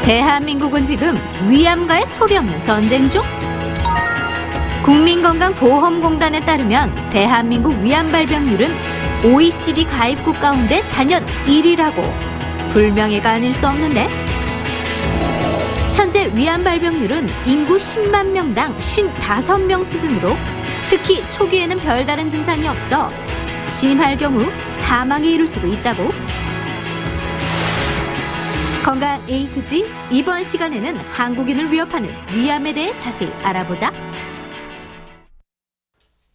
대한민국은 지금 위암과의 소리 없는 전쟁 중? 국민건강보험공단에 따르면 대한민국 위암 발병률은 OECD 가입국 가운데 단연 1위라고. 불명예가 아닐 수 없는데? 현재 위암 발병률은 인구 10만 명당 55명 수준으로 특히 초기에는 별다른 증상이 없어 심할 경우 사망에 이를 수도 있다고. 건강 A to G, 이번 시간에는 한국인을 위협하는 위암에 대해 자세히 알아보자.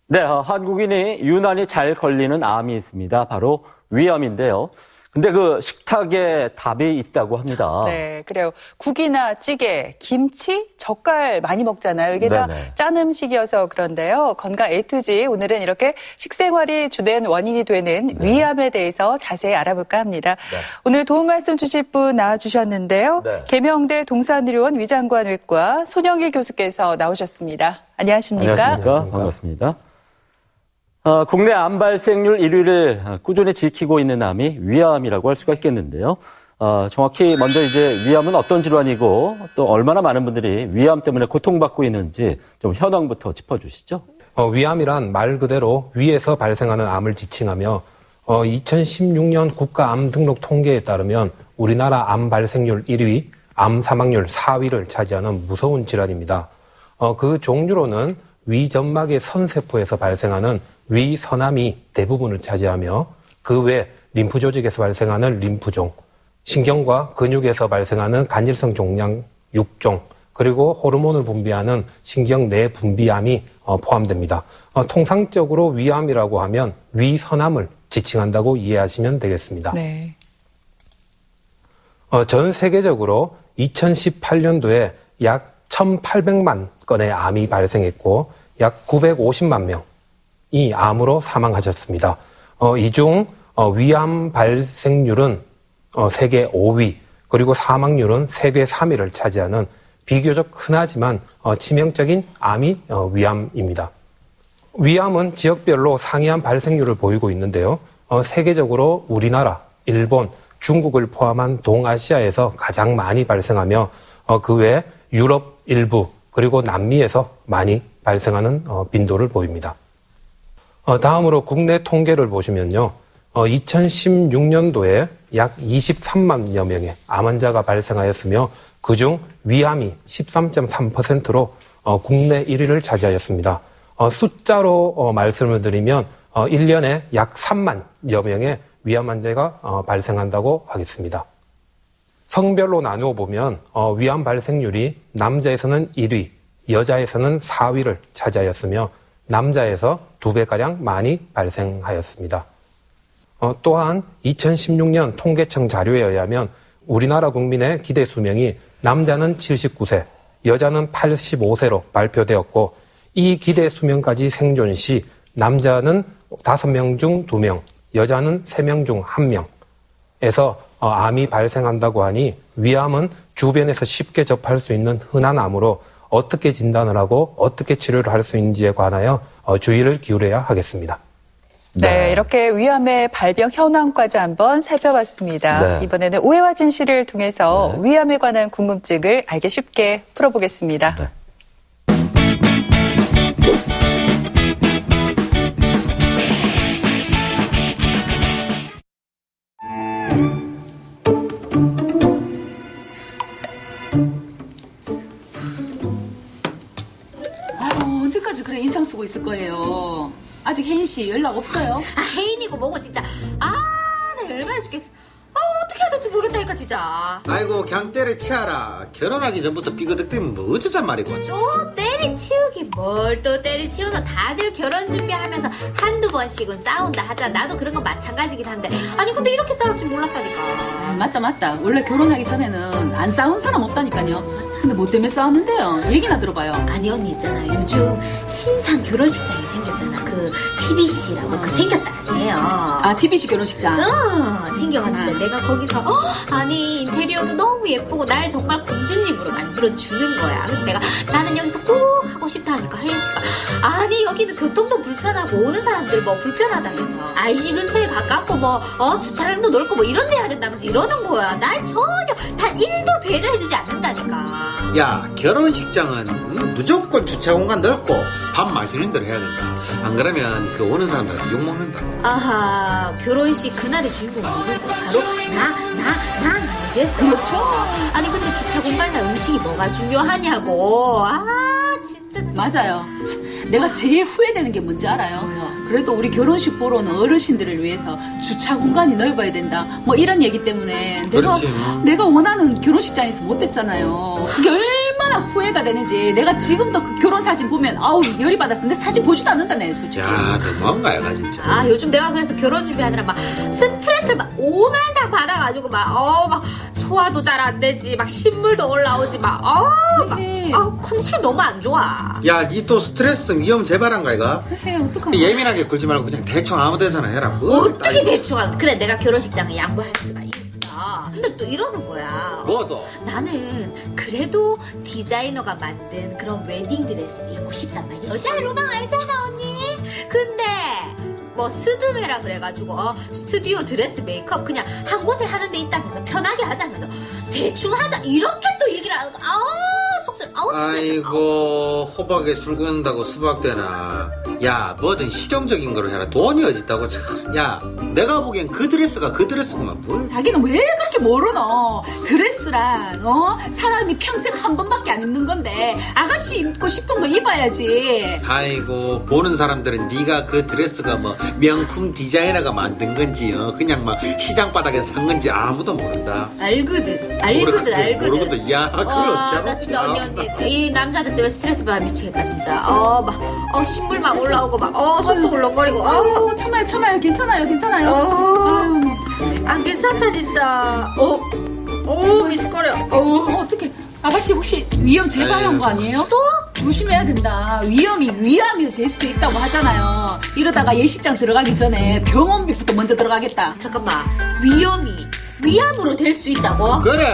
네, 한국인이 유난히 잘 걸리는 암이 있습니다. 바로 위암인데요. 근데 그 식탁에 답이 있다고 합니다. 네, 그래요. 국이나 찌개, 김치, 젓갈 많이 먹잖아요. 이게 다 짠 음식이어서 그런데요. 건강 A to G, 오늘은 이렇게 식생활이 주된 원인이 되는 위암에 대해서 자세히 알아볼까 합니다. 오늘 도움 말씀 주실 분 나와주셨는데요. 계명대 동산의료원 위장관외과 손영일 교수께서 나오셨습니다. 안녕하십니까? 안녕하십니까? 반갑습니다. 국내 암 발생률 1위를 꾸준히 지키고 있는 암이 위암이라고 할 수가 있겠는데요. 정확히 먼저 이제 위암은 어떤 질환이고 또 얼마나 많은 분들이 위암 때문에 고통받고 있는지 좀 현황부터 짚어주시죠. 위암이란 말 그대로 위에서 발생하는 암을 지칭하며 2016년 국가암 등록 통계에 따르면 우리나라 암 발생률 1위, 암 사망률 4위를 차지하는 무서운 질환입니다. 그 종류로는 위점막의 선세포에서 발생하는 위선암이 대부분을 차지하며 그 외 림프 조직에서 발생하는 림프종, 신경과 근육에서 발생하는 간질성 종양 6종, 그리고 호르몬을 분비하는 신경 내분비암이 포함됩니다. 통상적으로 위암이라고 하면 위선암을 지칭한다고 이해하시면 되겠습니다. 네. 전 세계적으로 2018년도에 약 1,800만 건의 암이 발생했고 약 950만 명이 암으로 사망하셨습니다. 이 중 위암 발생률은 세계 5위, 그리고 사망률은 세계 3위를 차지하는 비교적 흔하지만 치명적인 암이 위암입니다. 위암은 지역별로 상이암 발생률을 보이고 있는데요. 세계적으로 우리나라, 일본, 중국을 포함한 동아시아에서 가장 많이 발생하며 그 외 유럽 일부 그리고 남미에서 많이 발생하는 빈도를 보입니다. 다음으로 국내 통계를 보시면요. 2016년도에 약 23만여 명의 암 환자가 발생하였으며 그중 위암이 13.3%로 국내 1위를 차지하였습니다. 숫자로 말씀을 드리면 1년에 약 3만여 명의 위암 환자가 발생한다고 하겠습니다. 성별로 나누어 보면 위암 발생률이 남자에서는 1위, 여자에서는 4위를 차지하였으며 남자에서 2배가량 많이 발생하였습니다. 또한 2016년 통계청 자료에 의하면 우리나라 국민의 기대 수명이 남자는 79세, 여자는 85세로 발표되었고 이 기대 수명까지 생존 시 남자는 5명 중 2명, 여자는 3명 중 1명에서 암이 발생한다고 하니 위암은 주변에서 쉽게 접할 수 있는 흔한 암으로 어떻게 진단을 하고 어떻게 치료를 할 수 있는지에 관하여 주의를 기울여야 하겠습니다. 네, 이렇게 위암의 발병 현황까지 한번 살펴봤습니다. 네. 이번에는 오해와 진실을 통해서 위암에 관한 궁금증을 알기 쉽게 풀어보겠습니다. 네. 언제까지 그래 인상 쓰고 있을 거예요? 아직 혜인 씨 연락 없어요? 혜인이고 뭐고 진짜. 나 열받아 죽겠어. 어떻게 해야 될지 모르겠다니까 진짜. 아이고 그냥 때려치워라. 결혼하기 전부터 삐그덕대면 뭐 어쩌잔 말이고. 또 때리치우기 뭘 또 때리치워서 다들 결혼 준비하면서 한두 번씩은 싸운다 하자. 나도 그런 건 마찬가지긴 한데 아니 근데 이렇게 싸울 줄 몰랐다니까. 맞다. 원래 결혼하기 전에는 안 싸운 사람 없다니까요. 근데 뭐 때문에 싸웠는데요? 얘기나 들어봐요. 아니 언니 있잖아 요즘 신상 결혼식장이 생겼잖아. 그 PBC라고 그 생겼다. 결혼식장이에요. 아, TBC 결혼식장. 생겨갔는데 내가 거기서 아니 인테리어도 너무 예쁘고 날 정말 공주님으로 만들어주는 거야. 그래서 내가 나는 여기서 꼭 하고 싶다 하니까 혜인 씨가 아니 여기는 교통도 불편하고 오는 사람들 뭐 불편하다면서 IC 근처에 가깝고 뭐 주차장도 넓고 뭐 이런 데 해야 된다면서 이러는 거야. 날 전혀 단 1도 배려해주지 않는다니까. 야, 결혼식장은 무조건 주차 공간 넓고 밥 맛있는 대로 해야 된다. 안 그러면 그 오는 사람들한테 욕먹는다. 아하, 결혼식 그날의 주인공 누구고? 바로 나 아니겠어? 그렇죠. 아니 근데 주차 공간이나 음식이 뭐가 중요하냐고. 진짜. 맞아요. 내가 제일 후회되는 게 뭔지 알아요? 그래도 우리 결혼식 보러 오는 어르신들을 위해서 주차 공간이 넓어야 된다. 뭐 이런 얘기 때문에 그렇지. 내가 원하는 결혼식장에서 못 됐잖아요. 그게 얼마나 후회가 되는지 내가 지금도 그 결혼 사진 보면 아우 열이 받았어. 근데 사진 보지도 않는다네 솔직히. 야, 너무한가 얘가 진짜. 요즘 내가 그래서 결혼 준비하느라 막 스트레스를 막 오만상 받아가지고 막 소화도 잘 안 되지, 막 신물도 올라오지, 컨디션이 너무 안 좋아. 야, 니 또 스트레스 위험 재발한가 이가? 그래 어떡하나. 예민하게 굴지 말고 그냥 대충 아무 데서나 해라. 어떻게 대충 그래 내가 결혼식장에 양보할 수가 있어. 근데 또 이러는 거야. 뭐도? 나는 그래도 디자이너가 만든 그런 웨딩드레스를 입고 싶단 말이야. 여자의 로망 알잖아 언니. 근데 뭐 스드메라 그래가지고 스튜디오 드레스 메이크업 그냥 한 곳에 하는 데 있다면서 편하게 하자면서 대충 하자 이렇게 또 얘기를 하는 거. 속쓰려. 아이고, 호박에 술 긋는다고 수박 되나. 야, 뭐든 실용적인 거로 해라. 돈이 어딨다고. 야, 내가 보기엔 그 드레스가 그 드레스구만. 뭘. 자기는 왜 그렇게 모르노? 드레스란 사람이 평생 한 번밖에 안 입는 건데 아가씨 입고 싶은 거 입어야지. 아이고, 보는 사람들은 네가 그 드레스가 뭐 명품 디자이너가 만든 건지 그냥 막 시장 바닥에서 산 건지 아무도 모른다. 알거든. 모르거든. 야, 그걸 어떻게 알아? 나 진짜 언니 이 남자들 때문에 스트레스 받아 미치겠다 진짜. 신물 막 올라오고 막 손도 울렁거리고. 아유 참아요 괜찮아요. 아유 참. 괜찮다 진짜. 미스거려. 어떻게 아가씨 혹시 위험 재발한 거 아니에요? 또? 조심해야 된다. 위암이 될 수 있다고 하잖아요. 이러다가 예식장 들어가기 전에 병원비부터 먼저 들어가겠다. 잠깐만. 위암으로 될 수 있다고? 그래.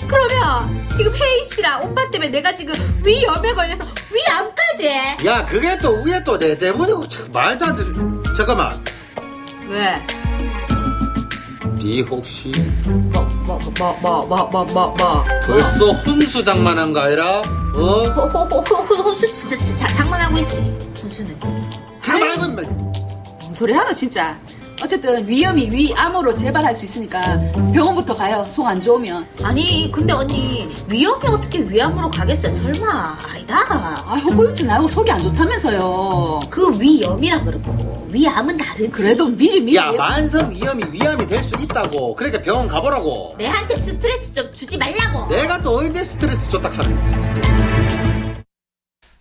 그러면 지금 혜인 씨랑 오빠 때문에 내가 지금 위염에 걸려서 위암까지. 야, 그게 또 위에 또 내 때문에 말도 안 돼. 잠깐만. 왜? 니 혹시 뭐. 벌써 혼수 장만한 거 아니라? 혼수 진짜 장만하고 있지. 혼수는. 그거 말고 뭔 소리 하노 진짜. 어쨌든 위암으로 재발할 수 있으니까 병원부터 가요. 속 안 좋으면. 아니 근데 언니 위염이 어떻게 위암으로 가겠어요? 설마. 아니다. 허구육지 나고 속이 안 좋다면서요. 그 위염이라 그렇고 위암은 다르지. 그래도 미리. 야, 만성 위암이 될 수 있다고. 그러니까 병원 가보라고. 내한테 스트레스 좀 주지 말라고. 내가 또 언제 스트레스 줬다 하는.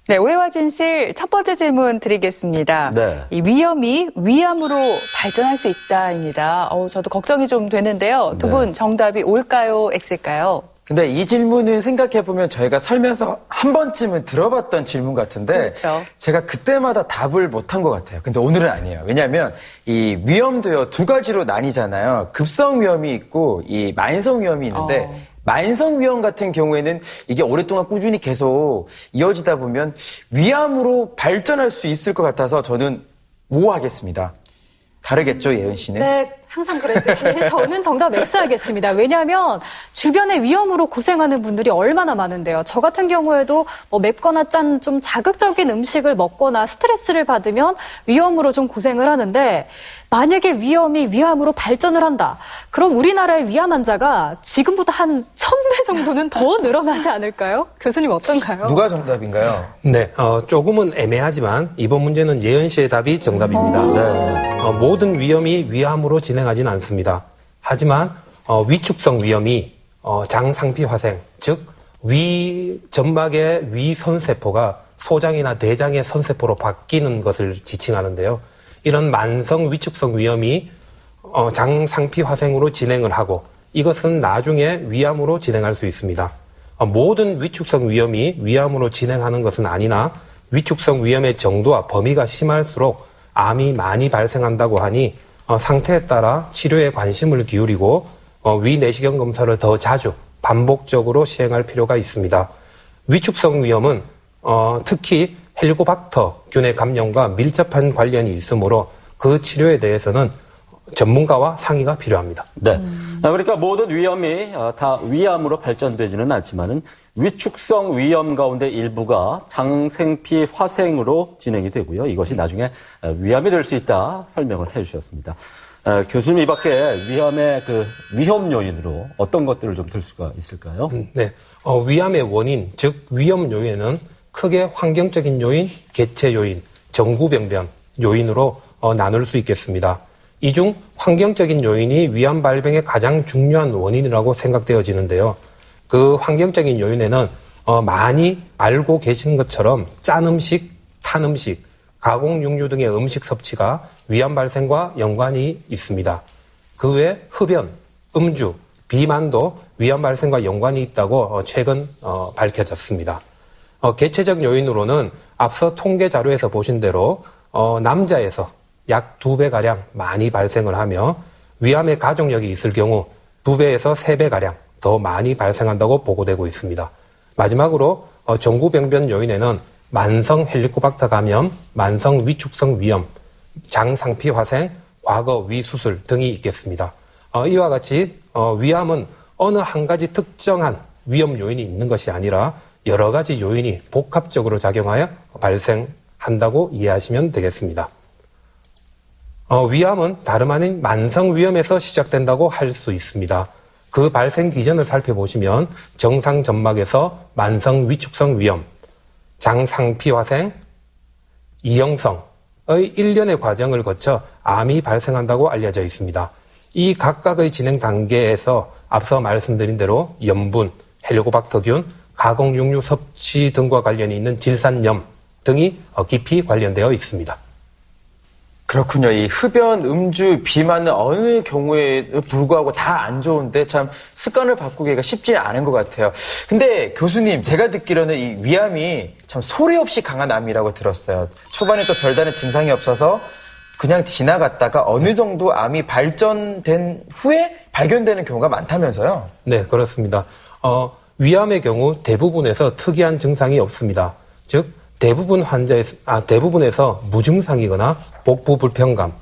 네, 오해와 진실 첫 번째 질문 드리겠습니다. 네. 이 위염이 위암으로 발전할 수 있다입니다. 저도 걱정이 좀 되는데요. 두 분 정답이 O일까요, X일까요? 근데 이 질문은 생각해보면 저희가 살면서 한 번쯤은 들어봤던 질문 같은데 그렇죠. 제가 그때마다 답을 못한 것 같아요. 근데 오늘은 아니에요. 왜냐하면 이 위염도요 2가지로 나뉘잖아요. 급성 위염이 있고 이 만성 위염이 있는데 만성 위염 같은 경우에는 이게 오랫동안 꾸준히 계속 이어지다 보면 위암으로 발전할 수 있을 것 같아서 저는 O 하겠습니다. 다르겠죠, 예은 씨는? 네, 항상 그랬듯이 저는 정답 X 하겠습니다. 왜냐하면 주변에 위염으로 고생하는 분들이 얼마나 많은데요. 저 같은 경우에도 뭐 맵거나 짠 좀 자극적인 음식을 먹거나 스트레스를 받으면 위염으로 좀 고생을 하는데 만약에 위암으로 발전을 한다. 그럼 우리나라의 위암 환자가 지금보다 한 1000배 정도는 더 늘어나지 않을까요? 교수님 어떤가요? 누가 정답인가요? 네, 조금은 애매하지만 이번 문제는 예은 씨의 답이 정답입니다. 모든 위염이 위암으로 진행하지는 않습니다. 하지만 위축성 위염이 장상피화생, 즉 위 점막의 위선세포가 소장이나 대장의 선세포로 바뀌는 것을 지칭하는데요. 이런 만성 위축성 위염이 장상피화생으로 진행을 하고 이것은 나중에 위암으로 진행할 수 있습니다. 모든 위축성 위염이 위암으로 진행하는 것은 아니나 위축성 위염의 정도와 범위가 심할수록 암이 많이 발생한다고 하니 상태에 따라 치료에 관심을 기울이고 위내시경 검사를 더 자주 반복적으로 시행할 필요가 있습니다. 위축성 위염은 특히 헬리코박터균의 감염과 밀접한 관련이 있으므로 그 치료에 대해서는 전문가와 상의가 필요합니다. 네. 그러니까 모든 위염이 다 위암으로 발전되지는 않지만은 위축성 위염 가운데 일부가 장생피 화생으로 진행이 되고요. 이것이 나중에 위암이 될 수 있다 설명을 해 주셨습니다. 교수님, 이 밖에 위암의 그 위험 요인으로 어떤 것들을 좀 들 수가 있을까요? 네. 위암의 원인, 즉 위험 요인은 크게 환경적인 요인, 개체 요인, 전구병변 요인으로 나눌 수 있겠습니다. 이 중 환경적인 요인이 위암 발병의 가장 중요한 원인이라고 생각되어지는데요. 그 환경적인 요인에는 많이 알고 계신 것처럼 짠 음식, 탄 음식, 가공육류 등의 음식 섭취가 위암 발생과 연관이 있습니다. 그 외 흡연, 음주, 비만도 위암 발생과 연관이 있다고 최근 밝혀졌습니다. 개체적 요인으로는 앞서 통계 자료에서 보신 대로 남자에서 약 2배가량 많이 발생을 하며 위암의 가족력이 있을 경우 2배에서 3배가량 더 많이 발생한다고 보고되고 있습니다. 마지막으로 전구병변 요인에는 만성 헬리코박터 감염, 만성 위축성 위염, 장상피 화생, 과거 위수술 등이 있겠습니다. 이와 같이 위암은 어느 한 가지 특정한 위험 요인이 있는 것이 아니라 여러 가지 요인이 복합적으로 작용하여 발생한다고 이해하시면 되겠습니다. 위암은 다름 아닌 만성 위염에서 시작된다고 할 수 있습니다. 그 발생 기전을 살펴보시면 정상 점막에서 만성 위축성 위염, 장상피 화생, 이형성의 일련의 과정을 거쳐 암이 발생한다고 알려져 있습니다. 이 각각의 진행 단계에서 앞서 말씀드린 대로 염분, 헬리코박터균, 가공육류 섭취 등과 관련이 있는 질산염 등이 깊이 관련되어 있습니다. 그렇군요. 이 흡연, 음주, 비만은 어느 경우에 불구하고 다 안 좋은데 참 습관을 바꾸기가 쉽지는 않은 것 같아요. 근데 교수님, 제가 듣기로는 이 위암이 참 소리 없이 강한 암이라고 들었어요. 초반에 또 별다른 증상이 없어서 그냥 지나갔다가 어느 정도 암이 발전된 후에 발견되는 경우가 많다면서요? 네, 그렇습니다. 위암의 경우 대부분에서 특이한 증상이 없습니다. 즉, 대부분에서 무증상이거나 복부 불편감,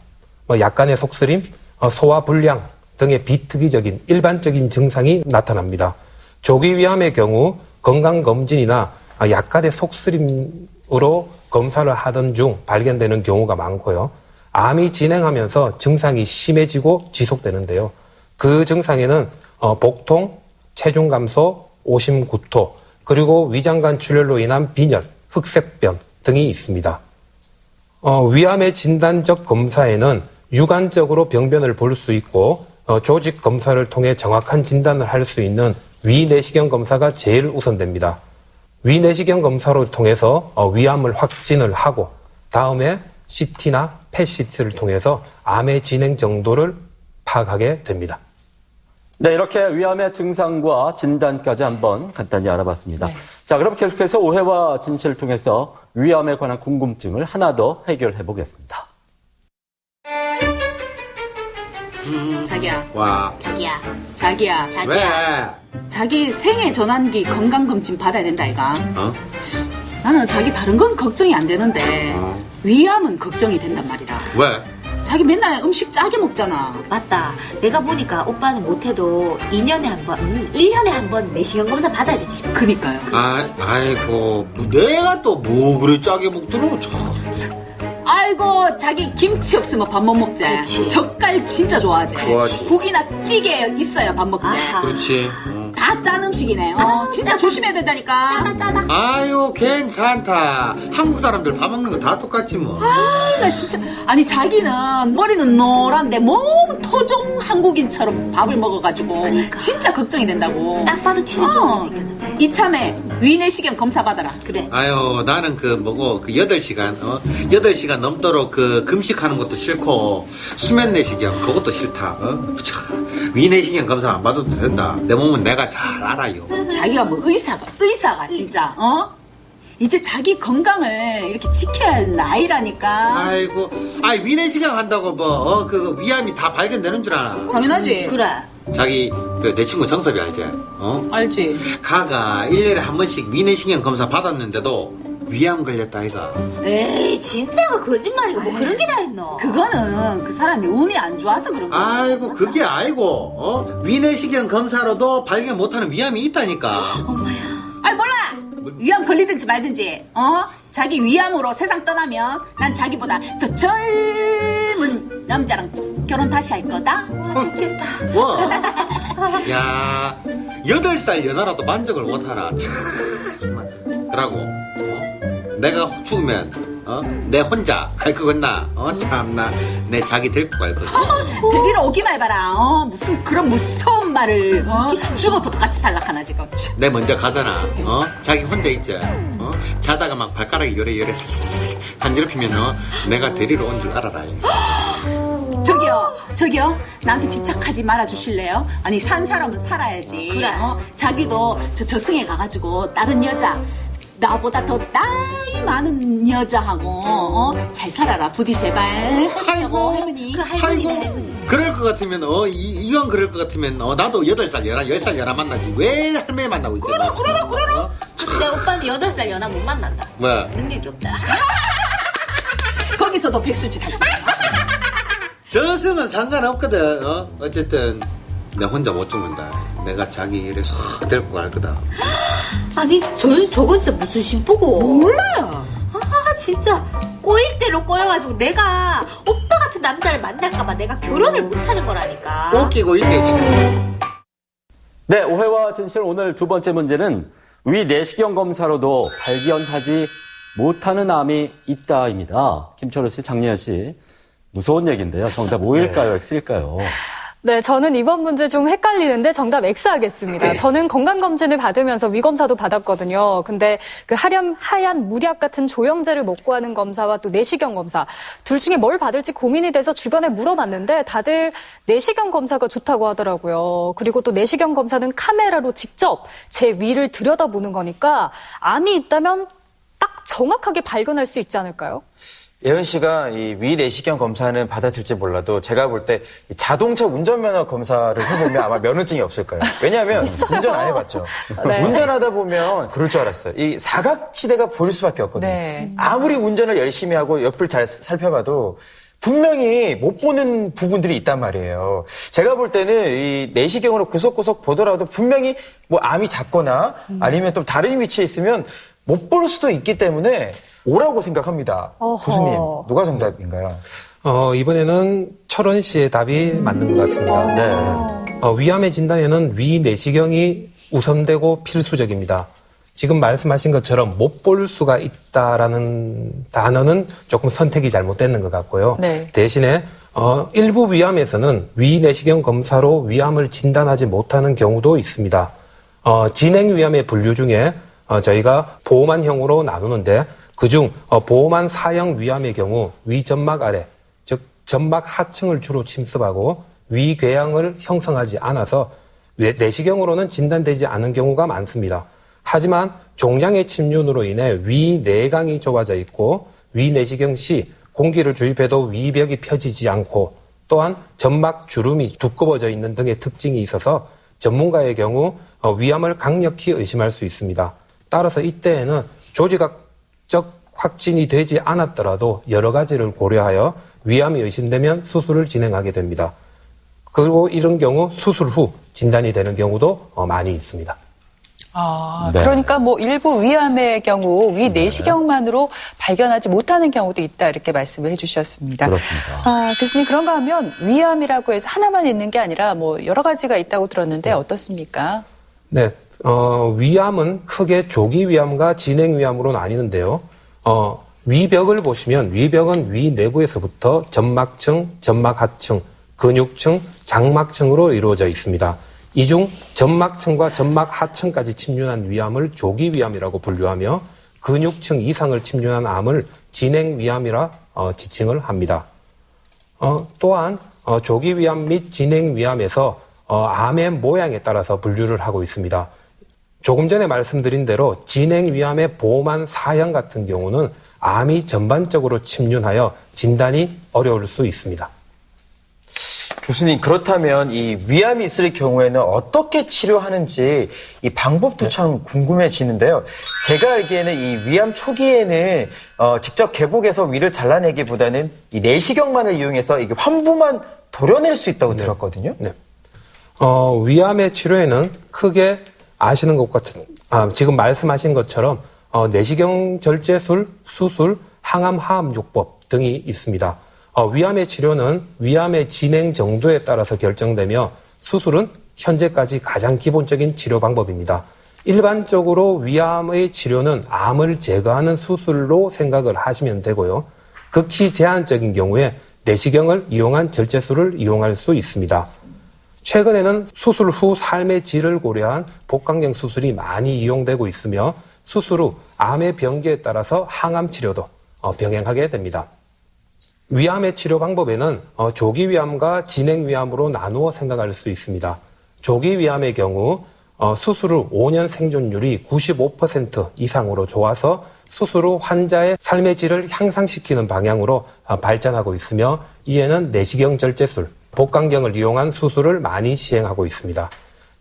약간의 속쓰림, 소화 불량 등의 비특이적인 일반적인 증상이 나타납니다. 조기 위암의 경우 건강검진이나 약간의 속쓰림으로 검사를 하던 중 발견되는 경우가 많고요. 암이 진행하면서 증상이 심해지고 지속되는데요. 그 증상에는 복통, 체중 감소, 오심 구토, 그리고 위장관 출혈로 인한 빈혈, 흑색변 등이 있습니다. 위암의 진단적 검사에는 육안적으로 병변을 볼 수 있고 조직 검사를 통해 정확한 진단을 할 수 있는 위내시경 검사가 제일 우선됩니다. 위내시경 검사를 통해서 위암을 확진을 하고 다음에 CT나 펫CT를 통해서 암의 진행 정도를 파악하게 됩니다. 네, 이렇게 위암의 증상과 진단까지 한번 간단히 알아봤습니다. 네. 자, 그럼 계속해서 오해와 진실을 통해서 위암에 관한 궁금증을 하나 더 해결해 보겠습니다. 자기야. 와. 자기야. 왜? 자기 생애 전환기 건강검진 받아야 된다, 이가. 나는 자기 다른 건 걱정이 안 되는데 위암은 걱정이 된단 말이라. 왜? 자기 맨날 음식 짜게 먹잖아. 맞다. 내가 보니까 오빠는 못해도 2년에 한 번, 1년에 한 번 내시경 검사 받아야 되지. 그니까요. 아이고, 내가 또 뭐 그래 짜게 먹더라. 아이고, 자기 김치 없으면 밥 못 먹지. 그렇지. 젓갈 진짜 좋아하지. 국이나 찌개 있어야 밥 먹지. 아하. 그렇지. 다 짠 음식이네. 진짜 조심해야 된다니까. 짜다. 아유, 괜찮다. 한국 사람들 밥 먹는 거 다 똑같지 뭐. 나 진짜. 아니, 자기는 머리는 노란데 몸은 토종 한국인처럼 밥을 먹어가지고 그러니까. 진짜 걱정이 된다고. 딱 봐도 치즈 좋아해 생겼는데. 이참에 위내시경 검사 받아라. 그래. 아유, 나는 그 8시간, 8시간 넘도록 그 금식하는 것도 싫고, 수면 내시경, 그것도 싫다. 위내시경 검사 안 받아도 된다. 내 몸은 내가 잘 알아요. 자기가 뭐 의사가 진짜, 이제 자기 건강을 이렇게 지켜야 할 나이라니까. 아이고, 위내시경 한다고 뭐, 그 위암이 다 발견되는 줄 아나? 당연하지. 그래. 자기, 내 친구 정섭이 알지? 알지. 가가 1년에 한 번씩 위내시경 검사 받았는데도 위암 걸렸다, 아이가. 에이, 진짜가 거짓말이고 뭐 그런 게 다 있노? 그거는 그 사람이 운이 안 좋아서 그런 거야. 아이고, 그게 아니고, 위내시경 검사로도 발견 못하는 위암이 있다니까. 아이 몰라. 위암 걸리든지 말든지. 자기 위암으로 세상 떠나면 난 자기보다 더 젊은 남자랑 결혼 다시 할 거다. 좋겠다. 뭐? 야, 8살 연하라도 만족을 못하나. 참, 정말. 그러고, 내가 죽으면, 내 혼자 갈 거겠나? 참나. 내 자기 데리고 갈 거지. 데리러 오기만 해봐라. 무슨 그런 무서운 말을. 죽어서도 같이 살락하나 지금. 내 먼저 가잖아. 자기 혼자 있지. 자다가 막 발가락이 요래요래 살살살살 간지럽히면 내가 데리러 온 줄 알아라. 저기요. 나한테 집착하지 말아 주실래요? 아니 산 사람은 살아야지. 그래. 자기도 저승에 가가지고 다른 여자. 나보다 더 나이 많은 여자하고 잘 살아라. 부디 제발. 아이고, 할머니. 그 할머니. 그럴 것 같으면 이왕 그럴 것 같으면 나도 8살 연하 10살 연하 만나지. 왜 할머니 만나고 있겠나? 그러라. 내 오빠는 8살 연하 못 만난다. 뭐? 능력이 없더라. 거기서도 백수짓 하지. 저승은 상관없거든. 어쨌든 내 혼자 못 죽는다. 내가 자기 일에 쏙 데리고 갈 거다. 아니, 저건 진짜 무슨 심보고. 몰라요. 아, 진짜 꼬일 대로 꼬여가지고 내가 오빠 같은 남자를 만날까봐 내가 결혼을 못하는 거라니까. 웃기고 있네 지금. 네, 오해와 진실 오늘 두 번째 문제는 위 내시경 검사로도 발견하지 못하는 암이 있다입니다. 김철우 씨, 장예현 씨. 무서운 얘기인데요. 정답 O일까요? X일까요? 네, 저는 이번 문제 좀 헷갈리는데 정답 X 하겠습니다. 저는 건강검진을 받으면서 위검사도 받았거든요. 근데 그 하얀 무약 같은 조영제를 먹고 하는 검사와 또 내시경 검사 둘 중에 뭘 받을지 고민이 돼서 주변에 물어봤는데 다들 내시경 검사가 좋다고 하더라고요. 그리고 또 내시경 검사는 카메라로 직접 제 위를 들여다보는 거니까 암이 있다면 딱 정확하게 발견할 수 있지 않을까요? 예은 씨가 이 위 내시경 검사는 받았을지 몰라도 제가 볼 때 자동차 운전면허 검사를 해보면 아마 면허증이 없을 거예요. 왜냐하면 운전 안 해봤죠. 네. 운전하다 보면 그럴 줄 알았어요. 이 사각지대가 보일 수밖에 없거든요. 네. 아무리 운전을 열심히 하고 옆을 잘 살펴봐도 분명히 못 보는 부분들이 있단 말이에요. 제가 볼 때는 이 내시경으로 구석구석 보더라도 분명히 뭐 암이 작거나 아니면 또 다른 위치에 있으면 못 볼 수도 있기 때문에 O라고 생각합니다. 교수님, 누가 정답인가요? 이번에는 철원 씨의 답이 맞는 것 같습니다. 네. 위암의 진단에는 위 내시경이 우선되고 필수적입니다. 지금 말씀하신 것처럼 못 볼 수가 있다라는 단어는 조금 선택이 잘못되는 것 같고요. 네. 대신에 일부 위암에서는 위 내시경 검사로 위암을 진단하지 못하는 경우도 있습니다. 진행 위암의 분류 중에 저희가 보호만형으로 나누는데 그중 보호만 4형 위암의 경우 위 점막 아래, 즉 점막 하층을 주로 침습하고 위 궤양을 형성하지 않아서 내시경으로는 진단되지 않은 경우가 많습니다. 하지만 종양의 침륜으로 인해 위 내강이 좁아져 있고 위 내시경 시 공기를 주입해도 위벽이 펴지지 않고 또한 점막 주름이 두꺼워져 있는 등의 특징이 있어서 전문가의 경우 위암을 강력히 의심할 수 있습니다. 따라서 이때에는 조직학적 확진이 되지 않았더라도 여러 가지를 고려하여 위암이 의심되면 수술을 진행하게 됩니다. 그리고 이런 경우 수술 후 진단이 되는 경우도 많이 있습니다. 네. 그러니까 뭐 일부 위암의 경우 위 내시경만으로 발견하지 못하는 경우도 있다 이렇게 말씀을 해주셨습니다. 그렇습니다. 교수님 그런가 하면 위암이라고 해서 하나만 있는 게 아니라 뭐 여러 가지가 있다고 들었는데 어떻습니까? 네, 위암은 크게 조기 위암과 진행 위암으로 나뉘는데요. 위벽을 보시면 위벽은 위 내부에서부터 점막층, 점막 하층, 근육층, 장막층으로 이루어져 있습니다. 이 중 점막층과 점막 하층까지 침륜한 위암을 조기 위암이라고 분류하며 근육층 이상을 침륜한 암을 진행 위암이라 지칭을 합니다. 또한 조기 위암 및 진행 위암에서 암의 모양에 따라서 분류를 하고 있습니다. 조금 전에 말씀드린 대로 진행위암의 보험한 사형 같은 경우는 암이 전반적으로 침륜하여 진단이 어려울 수 있습니다. 교수님, 그렇다면 이 위암이 있을 경우에는 어떻게 치료하는지 이 방법도 참 궁금해지는데요. 제가 알기에는 이 위암 초기에는 직접 개복해서 위를 잘라내기보다는 이 내시경만을 이용해서 이게 환부만 도려낼 수 있다고 들었거든요. 네. 위암의 치료에는 크게 아시는 것과 지금 말씀하신 것처럼 내시경 절제술, 수술, 항암 화합요법 등이 있습니다. 위암의 치료는 위암의 진행 정도에 따라서 결정되며 수술은 현재까지 가장 기본적인 치료 방법입니다. 일반적으로 위암의 치료는 암을 제거하는 수술로 생각을 하시면 되고요. 극히 제한적인 경우에 내시경을 이용한 절제술을 이용할 수 있습니다. 최근에는 수술 후 삶의 질을 고려한 복강경 수술이 많이 이용되고 있으며 수술 후 암의 병기에 따라서 항암 치료도 병행하게 됩니다. 위암의 치료 방법에는 조기 위암과 진행 위암으로 나누어 생각할 수 있습니다. 조기 위암의 경우 수술 후 5년 생존율이 95% 이상으로 좋아서 수술 후 환자의 삶의 질을 향상시키는 방향으로 발전하고 있으며 이에는 내시경 절제술, 복강경을 이용한 수술을 많이 시행하고 있습니다.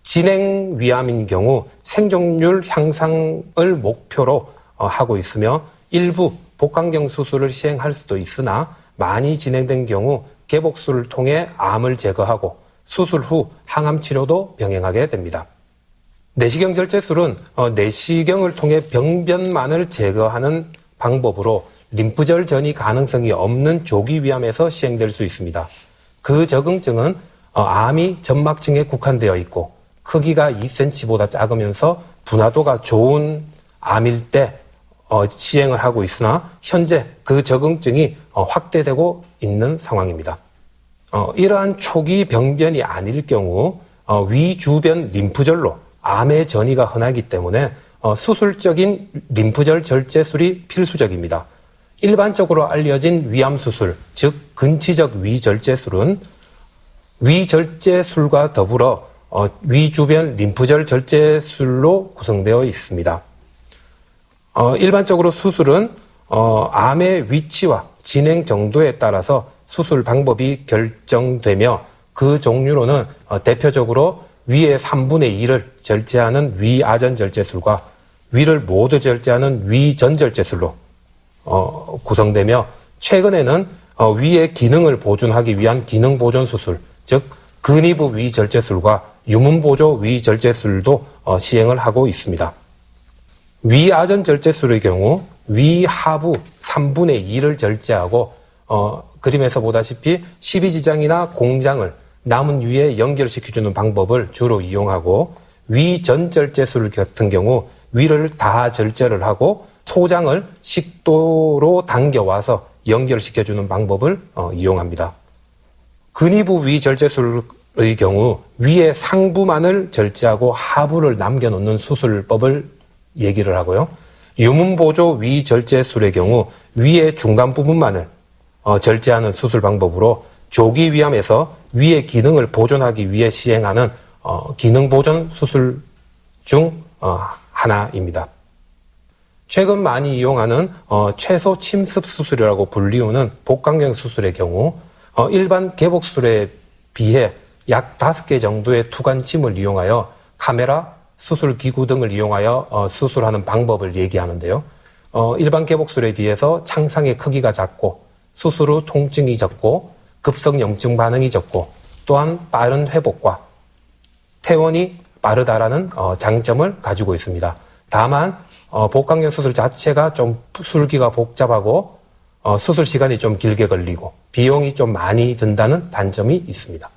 진행 위암인 경우 생존율 향상을 목표로 하고 있으며 일부 복강경 수술을 시행할 수도 있으나 많이 진행된 경우 개복술을 통해 암을 제거하고 수술 후 항암 치료도 병행하게 됩니다. 내시경 절제술은 내시경을 통해 병변만을 제거하는 방법으로 림프절 전이 가능성이 없는 조기 위암에서 시행될 수 있습니다. 그 적응증은 암이 점막층에 국한되어 있고 크기가 2cm보다 작으면서 분화도가 좋은 암일 때 시행을 하고 있으나 현재 그 적응증이 확대되고 있는 상황입니다. 이러한 초기 병변이 아닐 경우 위 주변 림프절로 암의 전이가 흔하기 때문에 수술적인 림프절 절제술이 필수적입니다. 일반적으로 알려진 위암 수술, 즉 근치적 위절제술은 위절제술과 더불어 위 주변 림프절 절제술로 구성되어 있습니다. 일반적으로 수술은 암의 위치와 진행 정도에 따라서 수술 방법이 결정되며 그 종류로는 대표적으로 위의 3분의 2를 절제하는 위아전 절제술과 위를 모두 절제하는 위전 절제술로 구성되며 최근에는 위의 기능을 보존하기 위한 기능 보존 수술, 즉 근위부 위 절제술과 유문 보조 위 절제술도 시행을 하고 있습니다. 위아전 절제술의 경우 위하부 3분의 2를 절제하고 그림에서 보다시피 12지장이나 공장을 남은 위에 연결시켜주는 방법을 주로 이용하고 위전 절제술 같은 경우 위를 다 절제를 하고 소장을 식도로 당겨와서 연결시켜주는 방법을 이용합니다. 근위부 위 절제술의 경우 위의 상부만을 절제하고 하부를 남겨놓는 수술법을 얘기를 하고요. 유문보조 위 절제술의 경우 위의 중간 부분만을 절제하는 수술 방법으로 조기 위암에서 위의 기능을 보존하기 위해 시행하는 기능 보존 수술 중 하나입니다. 최근 많이 이용하는 최소 침습 수술이라고 불리우는 복강경 수술의 경우 일반 개복술에 비해 약 5개 정도의 투관침을 이용하여 카메라, 수술기구 등을 이용하여 수술하는 방법을 얘기하는데요. 일반 개복술에 비해서 창상의 크기가 작고 수술 후 통증이 적고 급성 염증 반응이 적고 또한 빠른 회복과 퇴원이 빠르다라는 장점을 가지고 있습니다. 다만 복강경 수술 자체가 좀 수술기가 복잡하고 수술 시간이 좀 길게 걸리고 비용이 좀 많이 든다는 단점이 있습니다.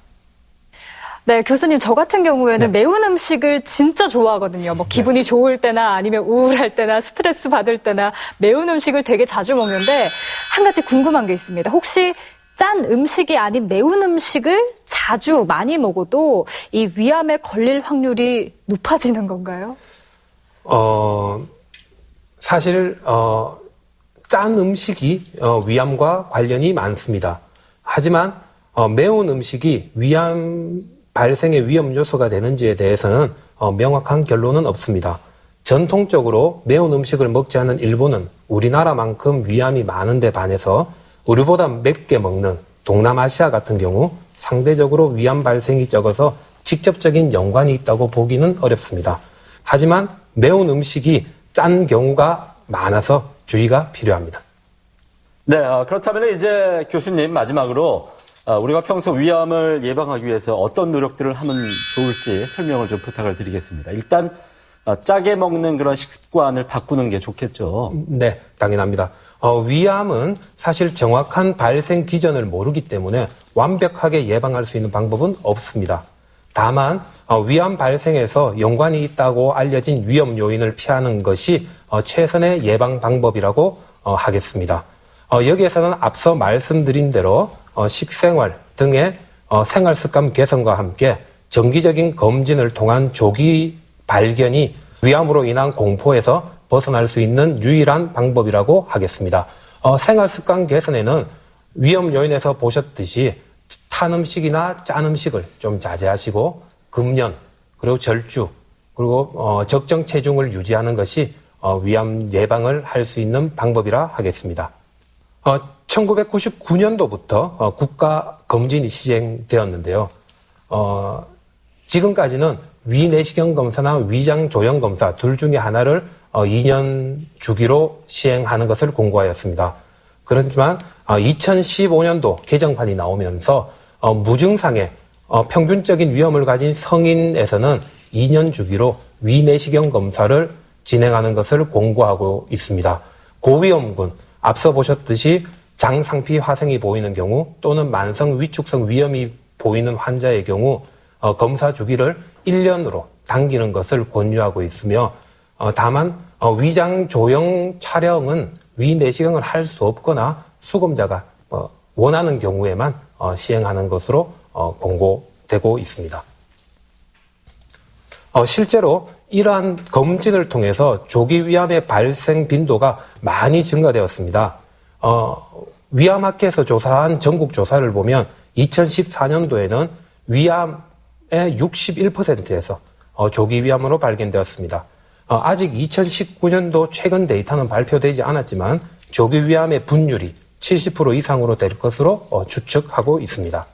네, 교수님, 저 같은 경우에는 매운 음식을 진짜 좋아하거든요. 뭐 기분이 좋을 때나 아니면 우울할 때나 스트레스 받을 때나 매운 음식을 되게 자주 먹는데 한 가지 궁금한 게 있습니다. 혹시 짠 음식이 아닌 매운 음식을 자주 많이 먹어도 이 위암에 걸릴 확률이 높아지는 건가요? 사실 짠 음식이 위암과 관련이 많습니다. 하지만 매운 음식이 위암 발생의 위험 요소가 되는지에 대해서는 명확한 결론은 없습니다. 전통적으로 매운 음식을 먹지 않는 일본은 우리나라만큼 위암이 많은데 반해서 우리보다 맵게 먹는 동남아시아 같은 경우 상대적으로 위암 발생이 적어서 직접적인 연관이 있다고 보기는 어렵습니다. 하지만 매운 음식이 짠 경우가 많아서 주의가 필요합니다. 네, 그렇다면 이제 교수님 마지막으로 우리가 평소 위암을 예방하기 위해서 어떤 노력들을 하면 좋을지 설명을 좀 부탁을 드리겠습니다. 일단 짜게 먹는 그런 식습관을 바꾸는 게 좋겠죠. 네, 당연합니다. 위암은 사실 정확한 발생 기전을 모르기 때문에 완벽하게 예방할 수 있는 방법은 없습니다. 다만 위암 발생에서 연관이 있다고 알려진 위험 요인을 피하는 것이 최선의 예방 방법이라고 하겠습니다. 여기에서는 앞서 말씀드린 대로 식생활 등의 생활 습관 개선과 함께 정기적인 검진을 통한 조기 발견이 위암으로 인한 공포에서 벗어날 수 있는 유일한 방법이라고 하겠습니다. 생활 습관 개선에는 위험 요인에서 보셨듯이 탄 음식이나 짠 음식을 좀 자제하시고 금연, 그리고 절주, 그리고 적정 체중을 유지하는 것이 위암 예방을 할 수 있는 방법이라 하겠습니다. 1999년도부터 국가 검진이 시행되었는데요. 지금까지는 위내시경 검사나 위장 조형 검사 둘 중에 하나를 2년 주기로 시행하는 것을 공고하였습니다. 그렇지만 2015년도 개정판이 나오면서 무증상의 평균적인 위험을 가진 성인에서는 2년 주기로 위내시경 검사를 진행하는 것을 공고하고 있습니다. 고위험군, 앞서 보셨듯이 장상피 화생이 보이는 경우 또는 만성 위축성 위염이 보이는 환자의 경우 검사 주기를 1년으로 당기는 것을 권유하고 있으며 다만 위장 조형 촬영은 위내시경을 할 수 없거나 수검자가 원하는 경우에만 시행하는 것으로 공고되고 있습니다. 실제로 이러한 검진을 통해서 조기 위암의 발생 빈도가 많이 증가되었습니다. 위암학회에서 조사한 전국 조사를 보면 2014년도에는 위암의 61%에서 조기 위암으로 발견되었습니다. 아직 2019년도 최근 데이터는 발표되지 않았지만 조기 위암의 분율이 70% 이상으로 될 것으로 추측하고 있습니다.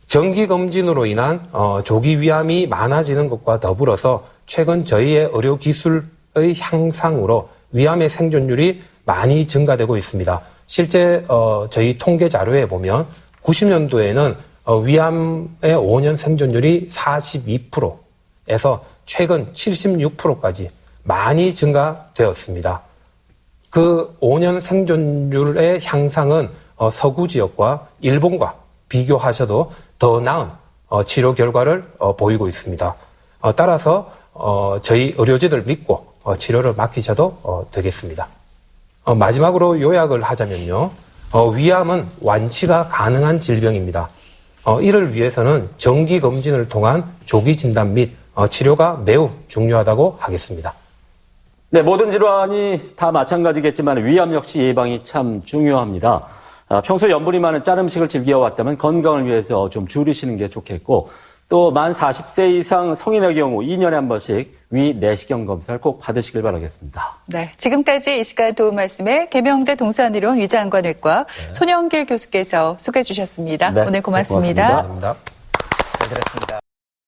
정기검진으로 인한 조기 위암이 많아지는 것과 더불어서 최근 저희의 의료기술의 향상으로 위암의 생존율이 많이 증가되고 있습니다. 실제 저희 통계 자료에 보면 90년도에는 위암의 5년 생존율이 42%에서 최근 76%까지 많이 증가되었습니다. 그 5년 생존율의 향상은 서구 지역과 일본과 비교하셔도 더 나은 치료 결과를 보이고 있습니다. 따라서 저희 의료진을 믿고 치료를 맡기셔도 되겠습니다. 마지막으로 요약을 하자면요. 위암은 완치가 가능한 질병입니다. 이를 위해서는 정기 검진을 통한 조기 진단 및 치료가 매우 중요하다고 하겠습니다. 네, 모든 질환이 다 마찬가지겠지만 위암 역시 예방이 참 중요합니다. 평소 염분이 많은 짠 음식을 즐겨왔다면 건강을 위해서 좀 줄이시는 게 좋겠고 또 만 40세 이상 성인의 경우 2년에 한 번씩 위 내시경 검사를 꼭 받으시길 바라겠습니다. 네, 지금까지 이 시간 도움 말씀에 계명대 동산의료원 위장관외과 손영길 교수께서 소개해 주셨습니다. 네, 오늘 고맙습니다. 고맙습니다. 잘 들었습니다.